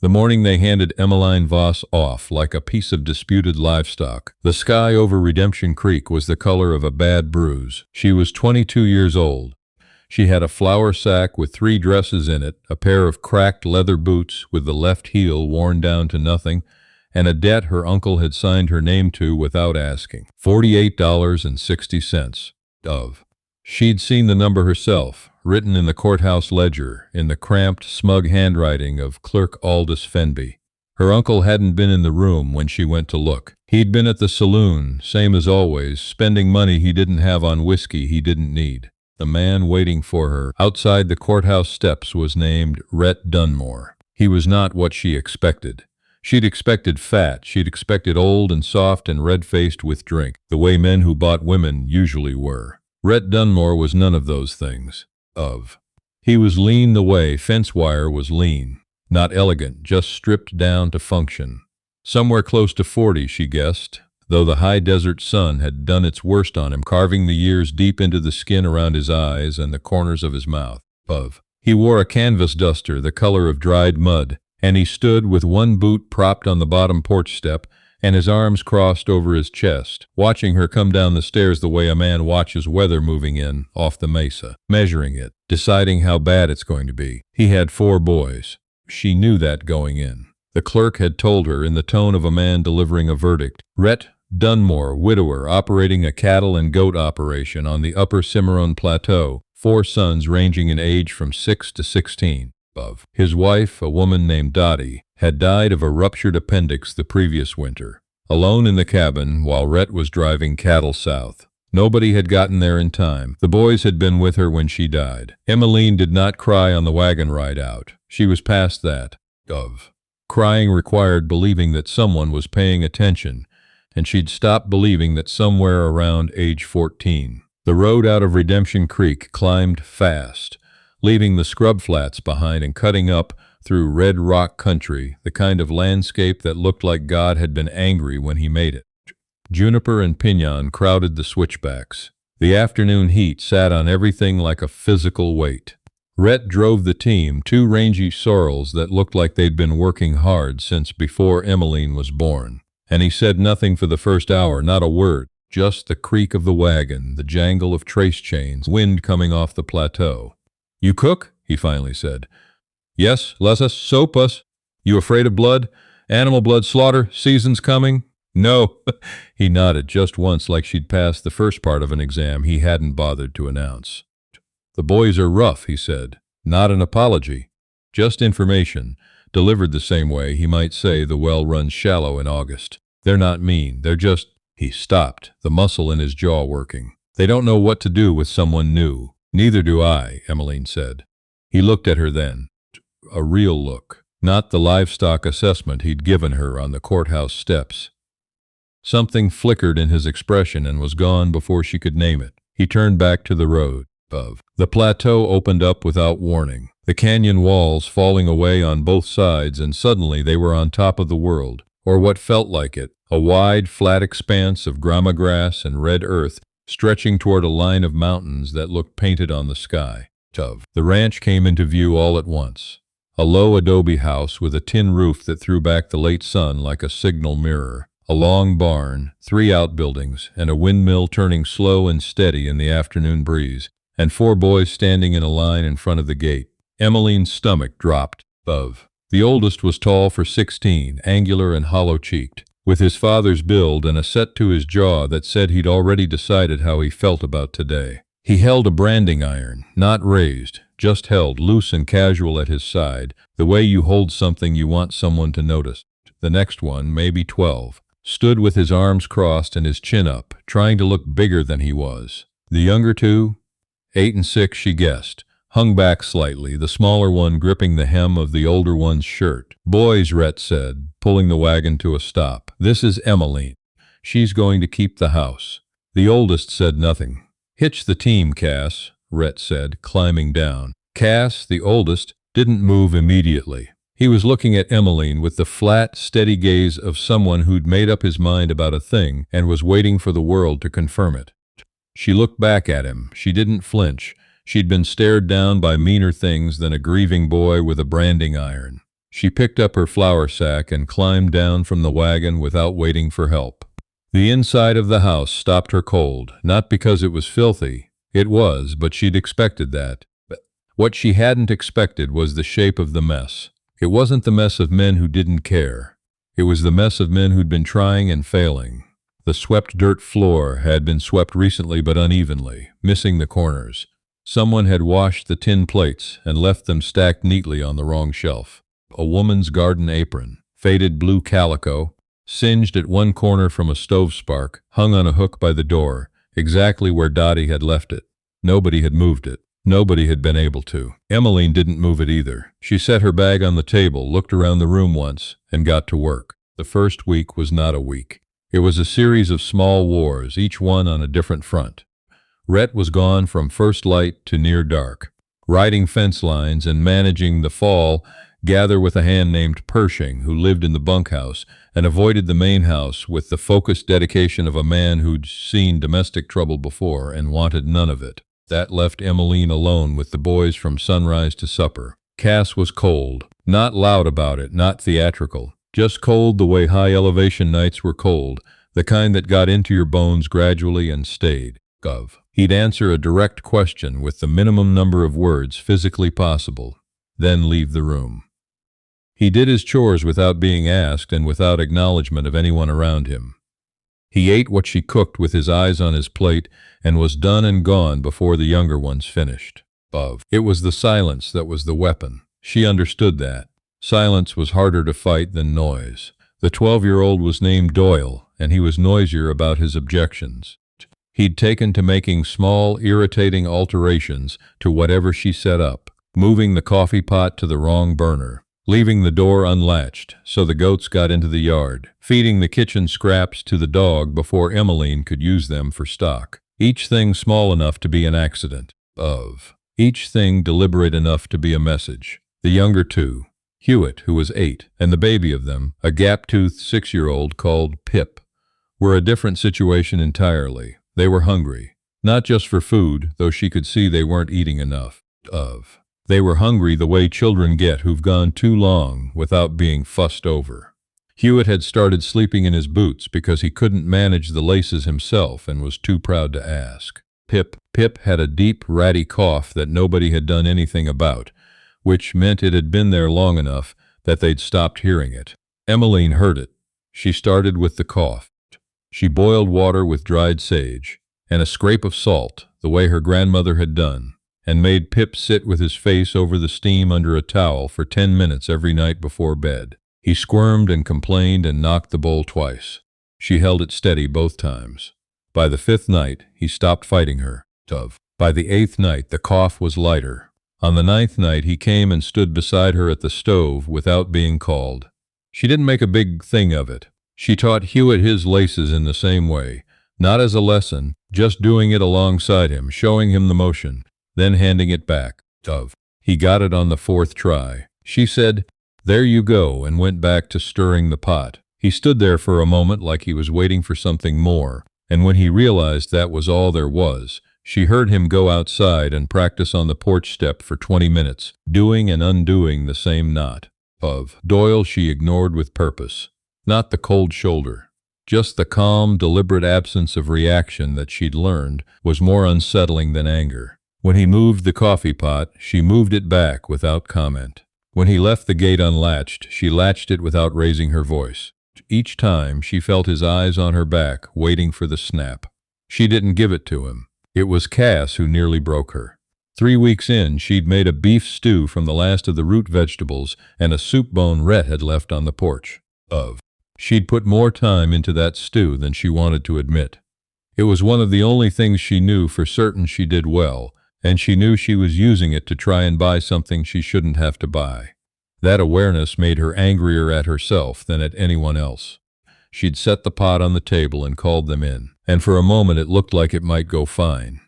The morning they handed Emmeline Voss off like a piece of disputed livestock. The sky over Redemption Creek was the color of a bad bruise. She was 22 years old. She had a flour sack with 3 dresses in it, a pair of cracked leather boots with the left heel worn down to nothing, and a debt her uncle had signed her name to without asking. $48.60. She'd seen the number herself, written in the courthouse ledger, in the cramped, smug handwriting of Clerk Aldous Fenby. Her uncle hadn't been in the room when she went to look. He'd been at the saloon, same as always, spending money he didn't have on whiskey he didn't need. The man waiting for her outside the courthouse steps was named Rhett Dunmore. He was not what she expected. She'd expected fat, she'd expected old and soft and red-faced with drink, the way men who bought women usually were. Rhett Dunmore was none of those things. He was lean the way fence wire was lean. Not elegant, just stripped down to function. Somewhere close to 40, she guessed, though the high desert sun had done its worst on him, carving the years deep into the skin around his eyes and the corners of his mouth. He wore a canvas duster the color of dried mud, and he stood with one boot propped on the bottom porch step and his arms crossed over his chest, watching her come down the stairs the way a man watches weather moving in off the mesa, measuring it, deciding how bad it's going to be. He had 4 boys. She knew that going in. The clerk had told her in the tone of a man delivering a verdict. Rhett Dunmore, widower, operating a cattle and goat operation on the upper Cimarron Plateau, 4 sons ranging in age from 6 to 16. His wife, a woman named Dottie, had died of a ruptured appendix the previous winter. Alone in the cabin while Rhett was driving cattle south. Nobody had gotten there in time. The boys had been with her when she died. Emmeline did not cry on the wagon ride out. She was past that. Crying required believing that someone was paying attention, and she'd stopped believing that somewhere around age 14. The road out of Redemption Creek climbed fast, leaving the scrub flats behind and cutting up through red rock country, the kind of landscape that looked like God had been angry when he made it. Juniper and pinon crowded the switchbacks. The afternoon heat sat on everything like a physical weight. Rhett drove the team, 2 rangy sorrels that looked like they'd been working hard since before Emmeline was born. And he said nothing for the first hour, not a word, just the creak of the wagon, the jangle of trace chains, wind coming off the plateau. "You cook?" he finally said. "Yes, bless us, soap us. You afraid of blood? Animal blood slaughter, season's coming?" "No." He nodded just once like she'd passed the first part of an exam he hadn't bothered to announce. "The boys are rough," he said. Not an apology, just information, delivered the same way he might say the well runs shallow in August. "They're not mean, they're just—" He stopped, the muscle in his jaw working. "They don't know what to do with someone new." "Neither do I," Emmeline said. He looked at her then. A real look, not the livestock assessment he'd given her on the courthouse steps. Something flickered in his expression and was gone before she could name it. He turned back to the road. The plateau opened up without warning, the canyon walls falling away on both sides, and suddenly they were on top of the world, or what felt like it, a wide, flat expanse of grama grass and red earth stretching toward a line of mountains that looked painted on the sky. The ranch came into view all at once. A low adobe house with a tin roof that threw back the late sun like a signal mirror. A long barn, 3 outbuildings, and a windmill turning slow and steady in the afternoon breeze, and 4 boys standing in a line in front of the gate. Emmeline's stomach dropped. The oldest was tall for 16, angular and hollow-cheeked, with his father's build and a set to his jaw that said he'd already decided how he felt about today. He held a branding iron, not raised, just held loose and casual at his side, the way you hold something you want someone to notice. The next one, maybe 12, stood with his arms crossed and his chin up, trying to look bigger than he was. The younger 2, 8 and 6, she guessed, hung back slightly, the smaller one gripping the hem of the older one's shirt. "Boys," Rhett said, pulling the wagon to a stop. "This is Emmeline. She's going to keep the house." The oldest said nothing. "Hitch the team, Cass," Rhett said, climbing down. Cass, the oldest, didn't move immediately. He was looking at Emmeline with the flat, steady gaze of someone who'd made up his mind about a thing and was waiting for the world to confirm it. She looked back at him. She didn't flinch. She'd been stared down by meaner things than a grieving boy with a branding iron. She picked up her flour sack and climbed down from the wagon without waiting for help. The inside of the house stopped her cold, not because it was filthy. It was, but she'd expected that. What she hadn't expected was the shape of the mess. It wasn't the mess of men who didn't care. It was the mess of men who'd been trying and failing. The swept dirt floor had been swept recently but unevenly, missing the corners. Someone had washed the tin plates and left them stacked neatly on the wrong shelf. A woman's garden apron, faded blue calico, singed at one corner from a stove spark, hung on a hook by the door, exactly where Dottie had left it. Nobody had moved it. Nobody had been able to. Emmeline didn't move it either. She set her bag on the table, looked around the room once, and got to work. The first week was not a week. It was a series of small wars, each one on a different front. Rhett was gone from first light to near dark, riding fence lines and managing the fall, gather with a hand named Pershing, who lived in the bunkhouse and avoided the main house with the focused dedication of a man who'd seen domestic trouble before and wanted none of it. That left Emmeline alone with the boys from sunrise to supper. Cass was cold, not loud about it, not theatrical, just cold the way high elevation nights were cold, the kind that got into your bones gradually and stayed. He'd answer a direct question with the minimum number of words physically possible, then leave the room. He did his chores without being asked and without acknowledgement of anyone around him. He ate what she cooked with his eyes on his plate and was done and gone before the younger ones finished. It was the silence that was the weapon. She understood that. Silence was harder to fight than noise. The 12-year-old was named Doyle, and he was noisier about his objections. He'd taken to making small, irritating alterations to whatever she set up, moving the coffee pot to the wrong burner, leaving the door unlatched so the goats got into the yard, feeding the kitchen scraps to the dog before Emmeline could use them for stock. Each thing small enough to be an accident. Each thing deliberate enough to be a message. The younger two, Hewitt, who was 8, and the baby of them, a gap-toothed 6-year-old called Pip, were a different situation entirely. They were hungry, not just for food, though she could see they weren't eating enough. They were hungry the way children get who've gone too long without being fussed over. Hewitt had started sleeping in his boots because he couldn't manage the laces himself and was too proud to ask. Pip had a deep, ratty cough that nobody had done anything about, which meant it had been there long enough that they'd stopped hearing it. Emmeline heard it. She started with the cough. She boiled water with dried sage and a scrape of salt, the way her grandmother had done, and made Pip sit with his face over the steam under a towel for 10 minutes every night before bed. He squirmed and complained and knocked the bowl twice. She held it steady both times. By the 5th night, he stopped fighting her. By the 8th night, the cough was lighter. On the 9th night, he came and stood beside her at the stove without being called. She didn't make a big thing of it. She taught Hewitt his laces in the same way, not as a lesson, just doing it alongside him, showing him the motion, then handing it back. He got it on the 4th try. She said, "There you go," and went back to stirring the pot. He stood there for a moment like he was waiting for something more, and when he realized that was all there was, she heard him go outside and practice on the porch step for 20 minutes, doing and undoing the same knot. Doyle she ignored with purpose. Not the cold shoulder. Just the calm, deliberate absence of reaction that she'd learned was more unsettling than anger. When he moved the coffee pot, she moved it back without comment. When he left the gate unlatched, she latched it without raising her voice. Each time, she felt his eyes on her back, waiting for the snap. She didn't give it to him. It was Cass who nearly broke her. 3 weeks in, she'd made a beef stew from the last of the root vegetables and a soup bone Rhett had left on the porch. She'd put more time into that stew than she wanted to admit. It was one of the only things she knew for certain she did well, and she knew she was using it to try and buy something she shouldn't have to buy. That awareness made her angrier at herself than at anyone else. She'd set the pot on the table and called them in, and for a moment it looked like it might go fine.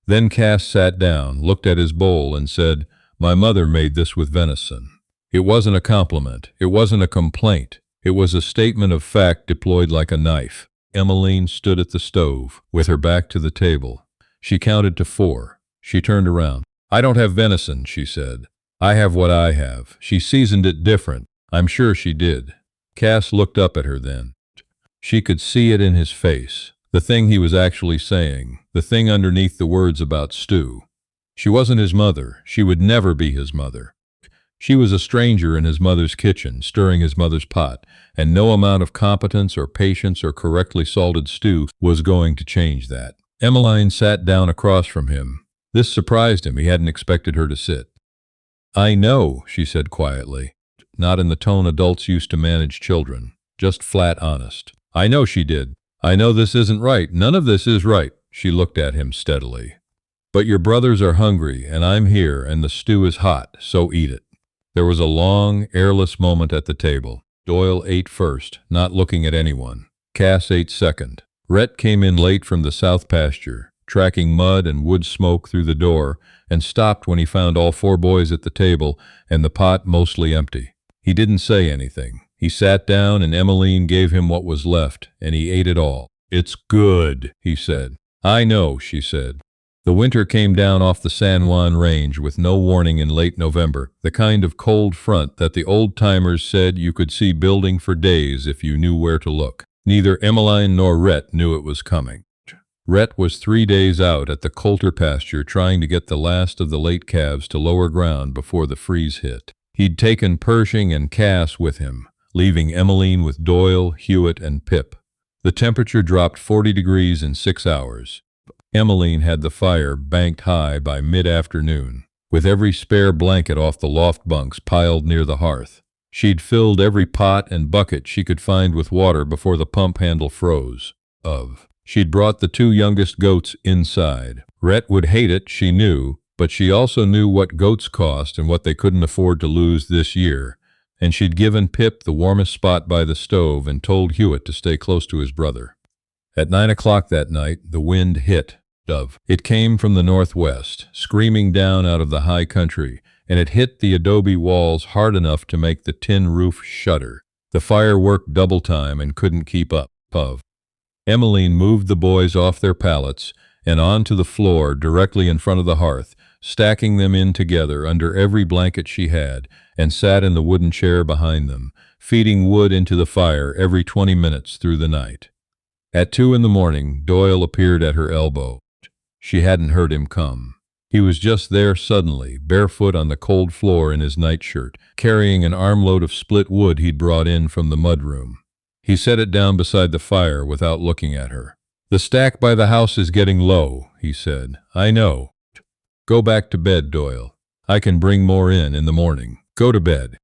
Then Cass sat down, looked at his bowl, and said, "My mother made this with venison." It wasn't a compliment. It wasn't a complaint. It was a statement of fact deployed like a knife. Emmeline stood at the stove, with her back to the table. She counted to 4. She turned around. "I don't have venison," she said. I have what I have. She seasoned it different. I'm sure she did. Cass looked up at her then. She could see it in his face. The thing he was actually saying. The thing underneath the words about stew. She wasn't his mother. She would never be his mother. She was a stranger in his mother's kitchen, stirring his mother's pot, and no amount of competence or patience or correctly salted stew was going to change that. Emmeline sat down across from him. This surprised him. He hadn't expected her to sit. I know, she said quietly, not in the tone adults used to manage children, just flat honest. I know she did. I know this isn't right. None of this is right. She looked at him steadily. But your brothers are hungry, and I'm here, and the stew is hot, so eat it. There was a long, airless moment at the table. Doyle ate first, not looking at anyone. Cass ate second. Rhett came in late from the south pasture, tracking mud and wood smoke through the door, and stopped when he found all four boys at the table and the pot mostly empty. He didn't say anything. He sat down and Emmeline gave him what was left, and he ate it all. It's good, he said. I know, she said. The winter came down off the San Juan Range with no warning in late November, the kind of cold front that the old-timers said you could see building for days if you knew where to look. Neither Emmeline nor Rhett knew it was coming. Rhett was 3 days out at the Coulter pasture trying to get the last of the late calves to lower ground before the freeze hit. He'd taken Pershing and Cass with him, leaving Emmeline with Doyle, Hewitt, and Pip. The temperature dropped 40 degrees in 6 hours. Emmeline had the fire banked high by mid-afternoon, with every spare blanket off the loft bunks piled near the hearth. She'd filled every pot and bucket she could find with water before the pump handle froze. She'd brought the 2 youngest goats inside. Rhett would hate it, she knew, but she also knew what goats cost and what they couldn't afford to lose this year, and she'd given Pip the warmest spot by the stove and told Hewitt to stay close to his brother. At 9 o'clock that night, the wind hit. It came from the northwest, screaming down out of the high country, and it hit the adobe walls hard enough to make the tin roof shudder. The fire worked double time and couldn't keep up. Emmeline moved the boys off their pallets and onto the floor directly in front of the hearth, stacking them in together under every blanket she had, and sat in the wooden chair behind them, feeding wood into the fire every 20 minutes through the night. At 2 in the morning, Doyle appeared at her elbow. She hadn't heard him come. He was just there suddenly, barefoot on the cold floor in his nightshirt, carrying an armload of split wood he'd brought in from the mudroom. He set it down beside the fire without looking at her. The stack by the house is getting low, he said. I know. Go back to bed, Doyle. I can bring more in the morning. Go to bed.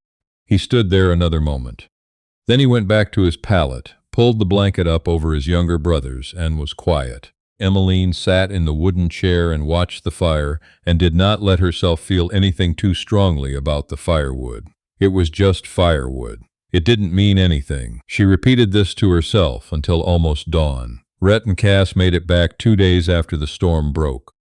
He stood there another moment. Then he went back to his pallet, pulled the blanket up over his younger brothers, and was quiet. Emmeline sat in the wooden chair and watched the fire and did not let herself feel anything too strongly about the firewood. It was just firewood. It didn't mean anything. She repeated this to herself until almost dawn. Rhett and Cass made it back 2 days after the storm broke.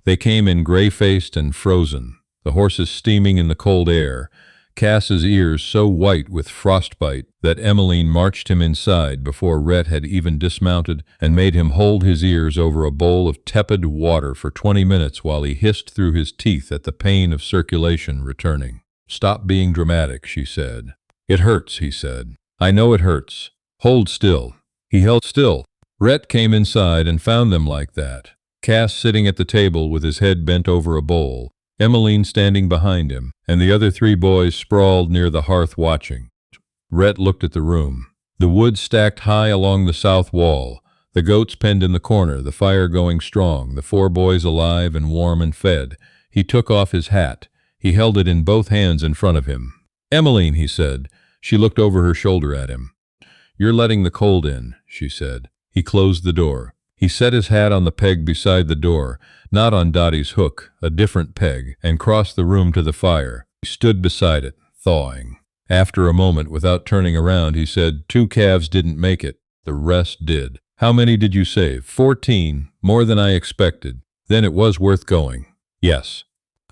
They came in gray-faced and frozen, the horses steaming in the cold air, Cass's ears so white with frostbite that Emmeline marched him inside before Rhett had even dismounted and made him hold his ears over a bowl of tepid water for 20 minutes while he hissed through his teeth at the pain of circulation returning. Stop being dramatic, she said. It hurts, he said. I know it hurts. Hold still. He held still. Rhett came inside and found them like that. Cass sitting at the table with his head bent over a bowl, Emmeline standing behind him, and the other 3 boys sprawled near the hearth watching. Rhett looked at the room. The wood stacked high along the south wall, the goats penned in the corner, the fire going strong, the 4 boys alive and warm and fed. He took off his hat. He held it in both hands in front of him. Emmeline, he said. She looked over her shoulder at him. You're letting the cold in, she said. He closed the door. He set his hat on the peg beside the door, not on Dottie's hook, a different peg, and crossed the room to the fire. He stood beside it, thawing. After a moment, without turning around, he said, 2 calves didn't make it. The rest did. How many did you save? 14. More than I expected. Then it was worth going. Yes.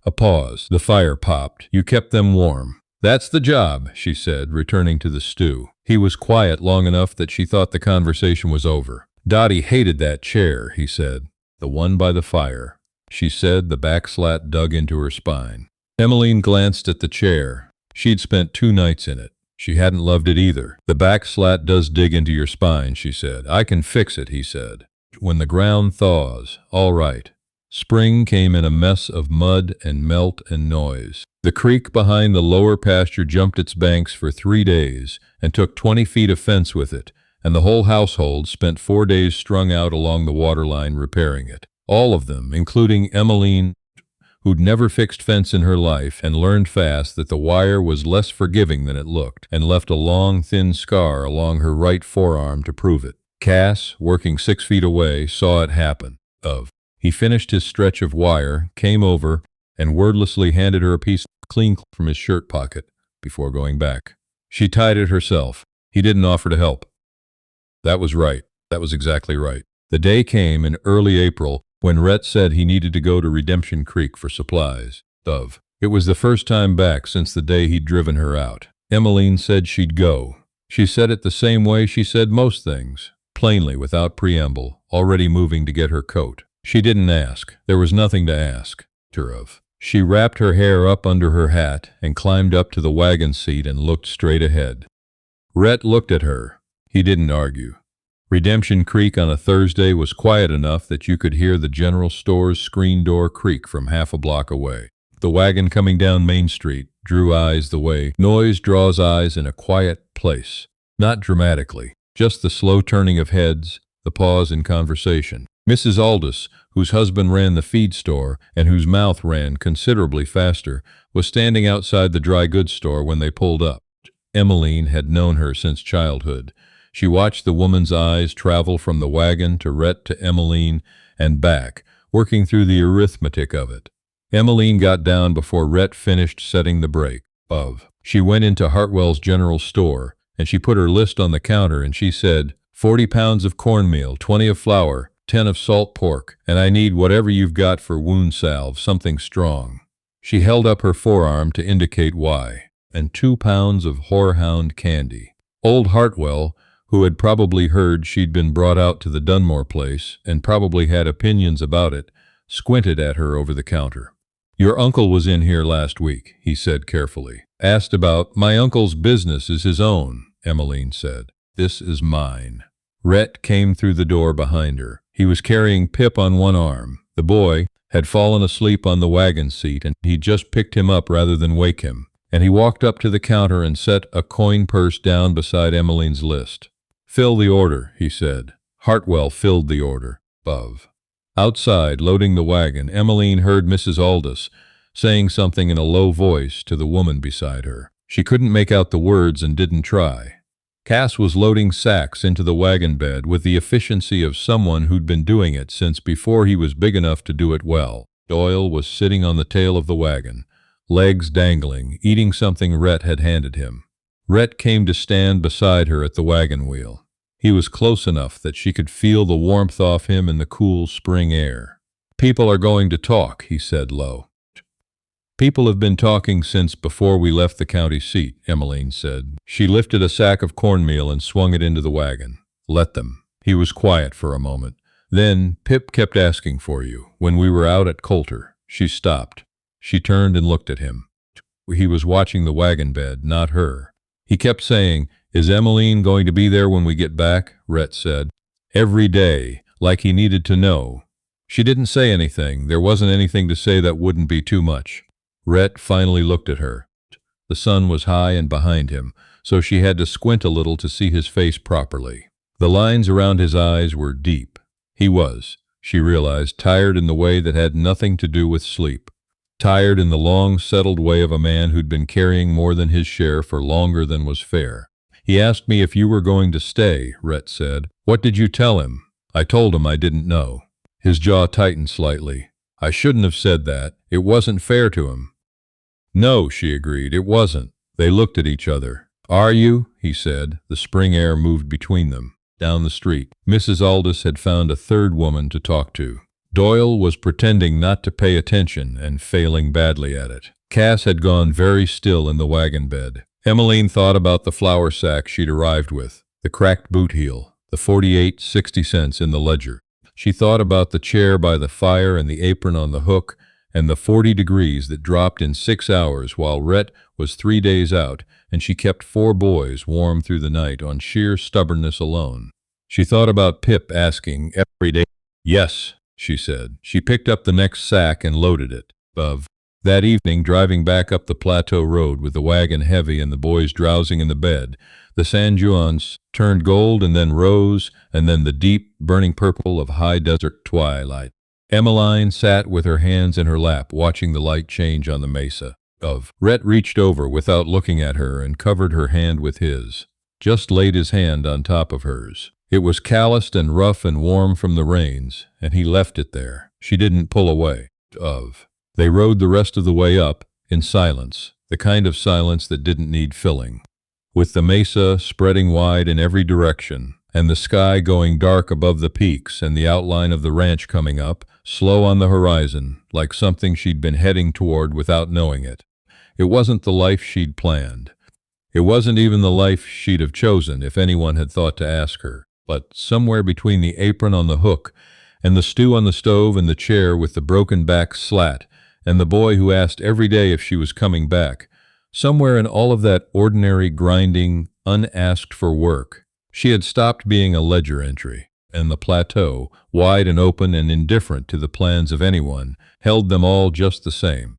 A pause. The fire popped. You kept them warm. That's the job, she said, returning to the stew. He was quiet long enough that she thought the conversation was over. Dottie hated that chair, he said. The one by the fire. She said, the back slat dug into her spine. Emmeline glanced at the chair. She'd spent 2 nights in it. She hadn't loved it either. The back slat does dig into your spine, she said. I can fix it, he said. When the ground thaws, all right. Spring came in a mess of mud and melt and noise. The creek behind the lower pasture jumped its banks for 3 days and took 20 feet of fence with it, and the whole household spent 4 days strung out along the waterline repairing it. All of them, including Emmeline, who'd never fixed fence in her life and learned fast that the wire was less forgiving than it looked, and left a long, thin scar along her right forearm to prove it. Cass, working 6 feet away, saw it happen. He finished his stretch of wire, came over, and wordlessly handed her a piece clean from his shirt pocket before going back. She tied it herself. He didn't offer to help. That was right. That was exactly right. The day came in early April when Rhett said he needed to go to Redemption Creek for supplies. It was the first time back since the day he'd driven her out. Emmeline said she'd go. She said it the same way she said most things, plainly without preamble, already moving to get her coat. She didn't ask. There was nothing to ask her of. She wrapped her hair up under her hat and climbed up to the wagon seat and looked straight ahead. Rhett looked at her. He didn't argue. Redemption Creek on a Thursday was quiet enough that you could hear the general store's screen door creak from half a block away. The wagon coming down Main Street drew eyes the way noise draws eyes in a quiet place. Not dramatically, just the slow turning of heads, the pause in conversation. Mrs. Aldous, whose husband ran the feed store and whose mouth ran considerably faster, was standing outside the dry goods store when they pulled up. Emmeline had known her since childhood. She watched the woman's eyes travel from the wagon to Rhett to Emmeline and back, working through the arithmetic of it. Emmeline got down before Rhett finished setting the brake. She went into Hartwell's general store, and she put her list on the counter and she said, 40 pounds of cornmeal, 20 of flour, 10 of salt pork, and I need whatever you've got for wound salve, something strong. She held up her forearm to indicate why, and 2 pounds of horehound candy. Old Hartwell, who had probably heard she'd been brought out to the Dunmore place and probably had opinions about it, squinted at her over the counter. Your uncle was in here last week, he said carefully. Asked about, my uncle's business is his own, Emmeline said. This is mine. Rhett came through the door behind her. He was carrying Pip on one arm. The boy had fallen asleep on the wagon seat and he just picked him up rather than wake him. And he walked up to the counter and set a coin purse down beside Emmeline's list. Fill the order, he said. Hartwell filled the order. Outside, loading the wagon, Emmeline heard Mrs. Aldous saying something in a low voice to the woman beside her. She couldn't make out the words and didn't try. Cass was loading sacks into the wagon bed with the efficiency of someone who'd been doing it since before he was big enough to do it well. Doyle was sitting on the tail of the wagon, legs dangling, eating something Rhett had handed him. Rhett came to stand beside her at the wagon wheel. He was close enough that she could feel the warmth off him in the cool spring air. People are going to talk, he said low. People have been talking since before we left the county seat, Emmeline said. She lifted a sack of cornmeal and swung it into the wagon. Let them. He was quiet for a moment. Then, Pip kept asking for you. When we were out at Coulter, she stopped. She turned and looked at him. He was watching the wagon bed, not her. He kept saying, is Emmeline going to be there when we get back? Rhett said. Every day, like he needed to know. She didn't say anything. There wasn't anything to say that wouldn't be too much. Rhett finally looked at her. The sun was high and behind him, so she had to squint a little to see his face properly. The lines around his eyes were deep. He was, she realized, tired in the way that had nothing to do with sleep. Tired in the long, settled way of a man who'd been carrying more than his share for longer than was fair. He asked me if you were going to stay, Rhett said. What did you tell him? I told him I didn't know. His jaw tightened slightly. I shouldn't have said that. It wasn't fair to him. No, she agreed, it wasn't. They looked at each other. Are you? He said. The spring air moved between them. Down the street, Mrs. Aldous had found a third woman to talk to. Doyle was pretending not to pay attention and failing badly at it. Cass had gone very still in the wagon bed. Emmeline thought about the flour sack she'd arrived with, the cracked boot heel, the 48.60 in the ledger. She thought about the chair by the fire and the apron on the hook, and the 40 degrees that dropped in 6 hours while Rhett was 3 days out, and she kept 4 boys warm through the night on sheer stubbornness alone. She thought about Pip asking every day. Yes, she said. She picked up the next sack and loaded it. That evening, driving back up the plateau road with the wagon heavy and the boys drowsing in the bed, the San Juans turned gold and then rose, and then the deep, burning purple of high desert twilight. Emmeline sat with her hands in her lap, watching the light change on the mesa. Rhett reached over without looking at her and covered her hand with his. Just laid his hand on top of hers. It was calloused and rough and warm from the rains, and he left it there. She didn't pull away. They rode the rest of the way up, in silence, the kind of silence that didn't need filling. With the mesa spreading wide in every direction, and the sky going dark above the peaks and the outline of the ranch coming up, slow on the horizon, like something she'd been heading toward without knowing it. It wasn't the life she'd planned. It wasn't even the life she'd have chosen if anyone had thought to ask her. But somewhere between the apron on the hook, and the stew on the stove and the chair with the broken back slat, and the boy who asked every day if she was coming back, somewhere in all of that ordinary, grinding, unasked-for work, she had stopped being a ledger entry, and the plateau, wide and open and indifferent to the plans of anyone, held them all just the same.